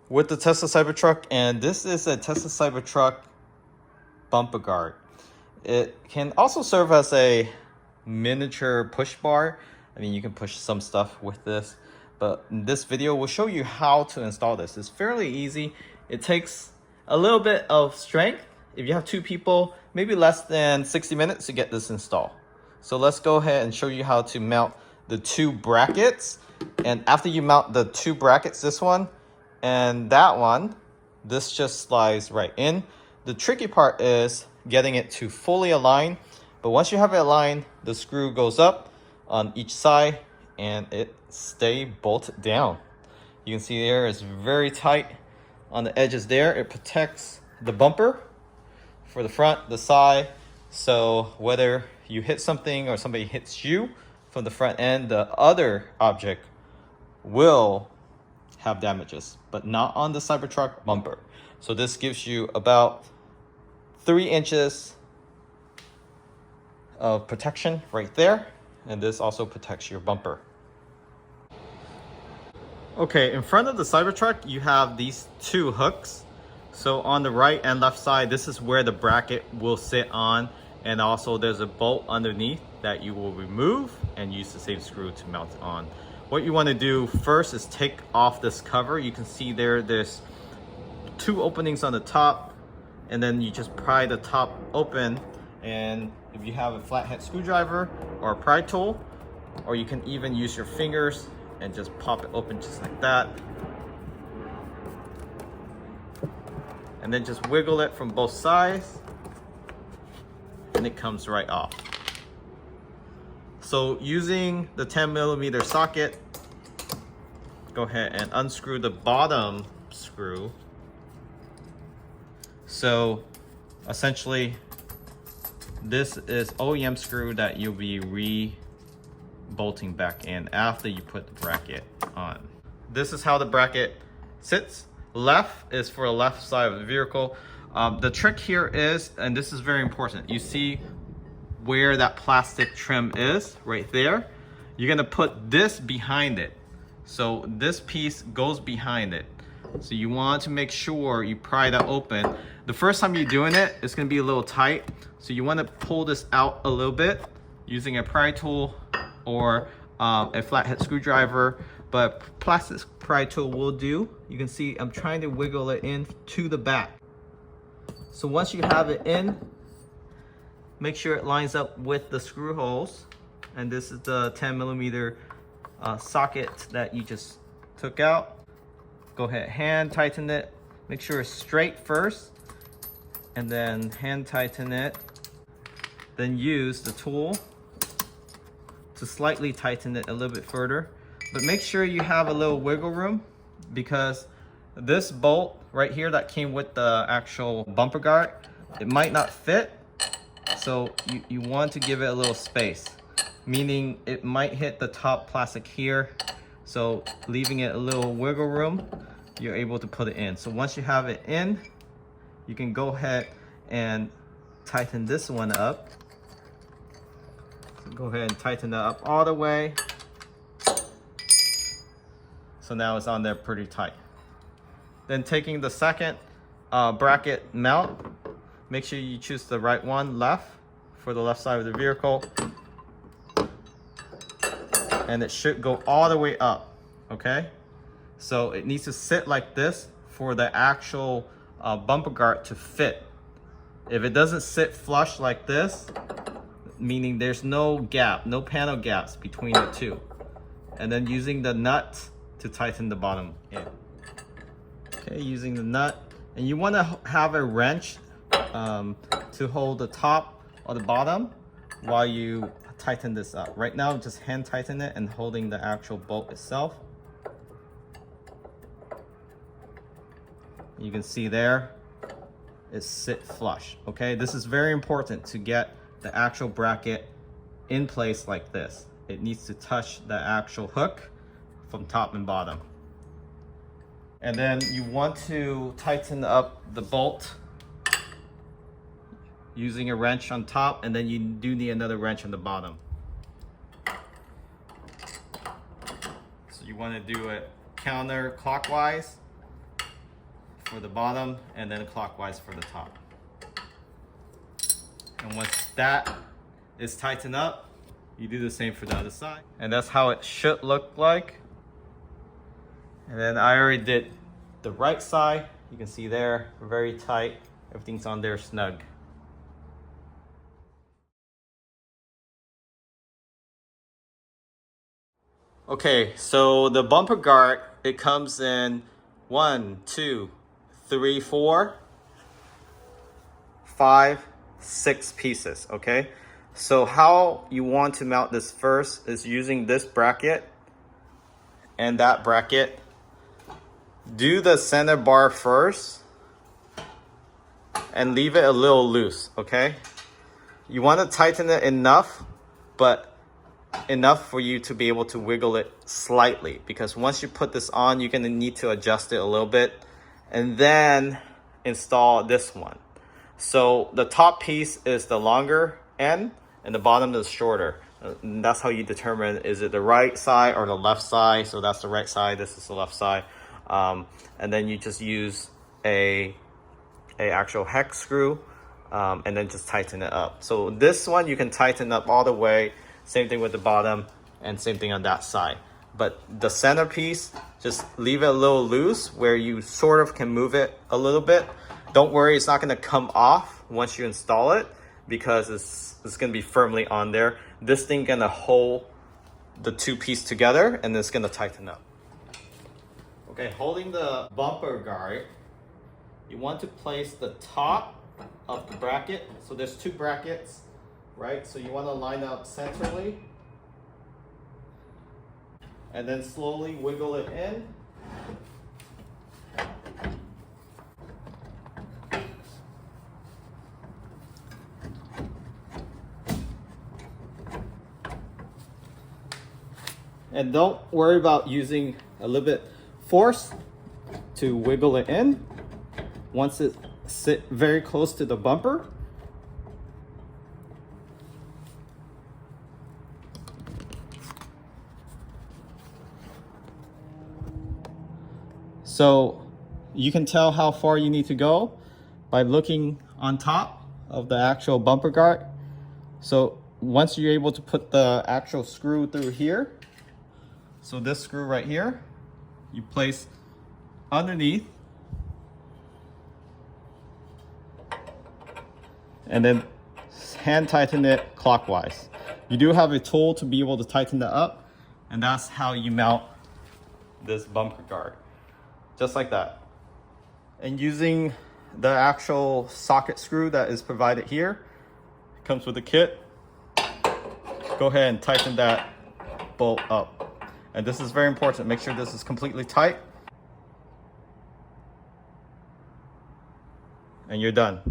with the Tesla Cybertruck, and this is a Tesla Cybertruck bumper guard. It can also serve as a miniature push bar. I mean, you can push some stuff with this, but in this video we'll show you how to install this. It's fairly easy. It takes a little bit of strength. If you have two people, maybe less than 60 minutes to get this installed. So let's go ahead and show you how to mount the two brackets. And after you mount the two brackets, this one and that one, this just slides right in. The tricky part is getting it to fully align, but once you have it aligned, the screw goes up on each side and it stay bolted down. You can see there it's very tight on the edges there. It protects the bumper for the front, the side, so whether you hit something or somebody hits you from the front end, the other object will have damages, but not on the Cybertruck bumper. So this gives you about 3 inches of protection right there, and this also protects your bumper. Okay, in front of the Cybertruck you have these two hooks. So on the right and left side, this is where the bracket will sit on, and also there's a bolt underneath that you will remove and use the same screw to mount on. What you want to do first is take off this cover. You can see there's two openings on the top, and then you just pry the top open, and if you have a flathead screwdriver or a pry tool, or you can even use your fingers and just pop it open just like that, and then just wiggle it from both sides and it comes right off. So using the 10mm socket, go ahead and unscrew the bottom screw. So essentially this is OEM screw that you'll be re-bolting back in after you put the bracket on. This is how the bracket sits. Left is for the left side of the vehicle. The trick here is, and this is very important, you see where that plastic trim is right there. You're gonna put this behind it. So this piece goes behind it. So you want to make sure you pry that open. The first time you're doing it, it's gonna be a little tight. So you wanna pull this out a little bit using a pry tool or a flathead screwdriver, but plastic pry tool will do. You can see I'm trying to wiggle it in to the back. So once you have it in, make sure it lines up with the screw holes. And this is the 10mm socket that you just took out. Go ahead, hand tighten it. Make sure it's straight first, and then hand tighten it. Then use the tool to slightly tighten it a little bit further. But make sure you have a little wiggle room, because this bolt right here that came with the actual bumper guard, it might not fit. So you want to give it a little space, meaning it might hit the top plastic here. So leaving it a little wiggle room, you're able to put it in. So once you have it in, you can go ahead and tighten this one up. So go ahead and tighten that up all the way. So now it's on there pretty tight. Then taking the second bracket mount, make sure you choose the right one, left, for the left side of the vehicle. And it should go all the way up, okay? So it needs to sit like this for the actual bumper guard to fit. If it doesn't sit flush like this, meaning there's no gap, no panel gaps between the two. And then using the nut to tighten the bottom in. Okay, using the nut. And you want to have a wrench to hold the top or the bottom while you tighten this up. Right now, just hand tighten it and holding the actual bolt itself. You can see there, it sit flush. Okay, this is very important to get the actual bracket in place like this. It needs to touch the actual hook from top and bottom. And then you want to tighten up the bolt using a wrench on top, and then you do need another wrench on the bottom. So you want to do it counterclockwise for the bottom and then clockwise for the top. And once that is tightened up, you do the same for the other side. And that's how it should look like. And then I already did the right side. You can see there, very tight. Everything's on there snug. Okay, so the bumper guard, it comes in 1, 2, 3, 4, 5, 6 pieces, okay? So how you want to mount this first is using this bracket and that bracket. Do the center bar first and leave it a little loose, okay? You want to tighten it enough, but enough for you to be able to wiggle it slightly, because once you put this on, you're going to need to adjust it a little bit and then install this one. So the top piece is the longer end and the bottom is shorter. And that's how you determine, is it the right side or the left side? So that's the right side, this is the left side. And then you just use a actual hex screw and then just tighten it up. So this one you can tighten up all the way. Same thing with the bottom and same thing on that side. But the centerpiece, just leave it a little loose where you sort of can move it a little bit. Don't worry, it's not going to come off once you install it because it's going to be firmly on there. This thing going to hold the two pieces together and it's going to tighten up. Okay, holding the bumper guard, you want to place the top of the bracket. So there's two brackets, right? So you want to line up centrally and then slowly wiggle it in. And don't worry about using a little bit force to wiggle it in. Once it sits very close to the bumper, so you can tell how far you need to go by looking on top of the actual bumper guard. So once you're able to put the actual screw through here, so this screw right here, you place underneath and then hand tighten it clockwise. You do have a tool to be able to tighten that up, and that's how you mount this bumper guard. Just like that. And using the actual socket screw that is provided here, it comes with a kit. Go ahead and tighten that bolt up. And this is very important. Make sure this is completely tight. And you're done.